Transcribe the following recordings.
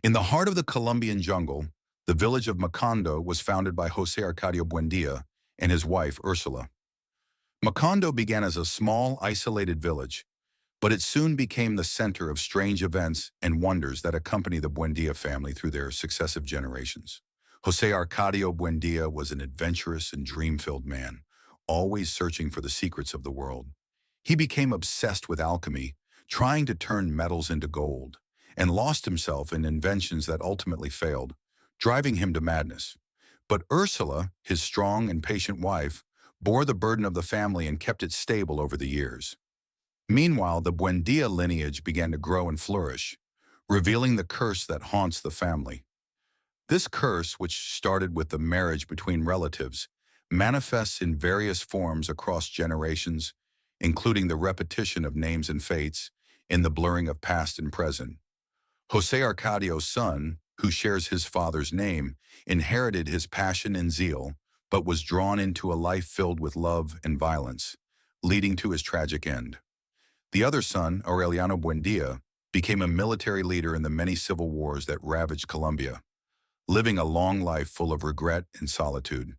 In the heart of the Colombian jungle, the village of Macondo was founded by José Arcadio Buendía and his wife, Úrsula. Macondo began as a small, isolated village, but it soon became the center of strange events and wonders that accompany the Buendía family through their successive generations. José Arcadio Buendía was an adventurous and dream-filled man, always searching for the secrets of the world. He became obsessed with alchemy, trying to turn metals into gold, and lost himself in inventions that ultimately failed, driving him to madness. But Ursula, his strong and patient wife, bore the burden of the family and kept it stable over the years. Meanwhile, the Buendía lineage began to grow and flourish, revealing the curse that haunts the family. This curse, which started with the marriage between relatives, manifests in various forms across generations, including the repetition of names and fates in the blurring of past and present. José Arcadio's son, who shares his father's name, inherited his passion and zeal, but was drawn into a life filled with love and violence, leading to his tragic end. The other son, Aureliano Buendía, became a military leader in the many civil wars that ravaged Colombia, living a long life full of regret and solitude.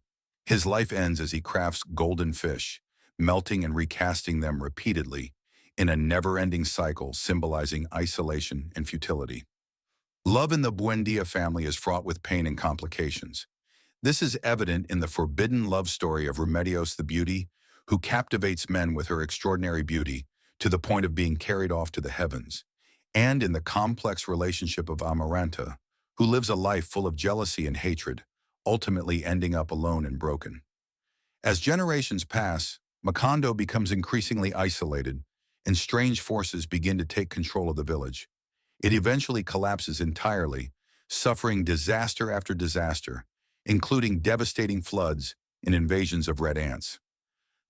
His life ends as he crafts golden fish, melting and recasting them repeatedly in a never-ending cycle symbolizing isolation and futility. Love in the Buendía family is fraught with pain and complications. This is evident in the forbidden love story of Remedios the Beauty, who captivates men with her extraordinary beauty to the point of being carried off to the heavens, and in the complex relationship of Amaranta, who lives a life full of jealousy and hatred, ultimately ending up alone and broken. As generations pass, Macondo becomes increasingly isolated, and strange forces begin to take control of the village. It eventually collapses entirely, suffering disaster after disaster, including devastating floods and invasions of red ants.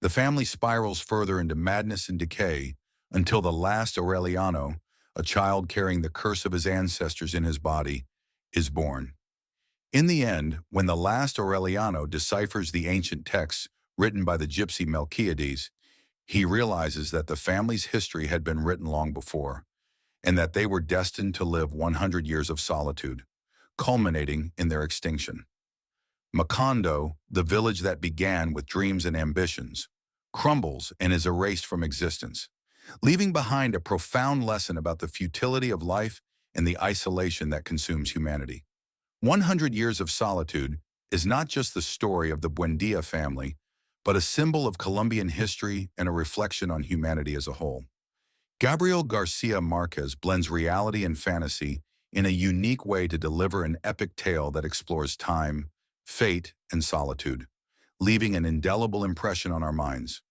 The family spirals further into madness and decay until the last Aureliano, a child carrying the curse of his ancestors in his body, is born. In the end, when the last Aureliano deciphers the ancient texts written by the gypsy Melchiades, he realizes that the family's history had been written long before, and that they were destined to live 100 years of solitude, culminating in their extinction. Macondo, the village that began with dreams and ambitions, crumbles and is erased from existence, leaving behind a profound lesson about the futility of life and the isolation that consumes humanity. 100 Years of Solitude is not just the story of the Buendía family, but a symbol of Colombian history and a reflection on humanity as a whole. Gabriel Garcia Marquez blends reality and fantasy in a unique way to deliver an epic tale that explores time, fate, and solitude, leaving an indelible impression on our minds.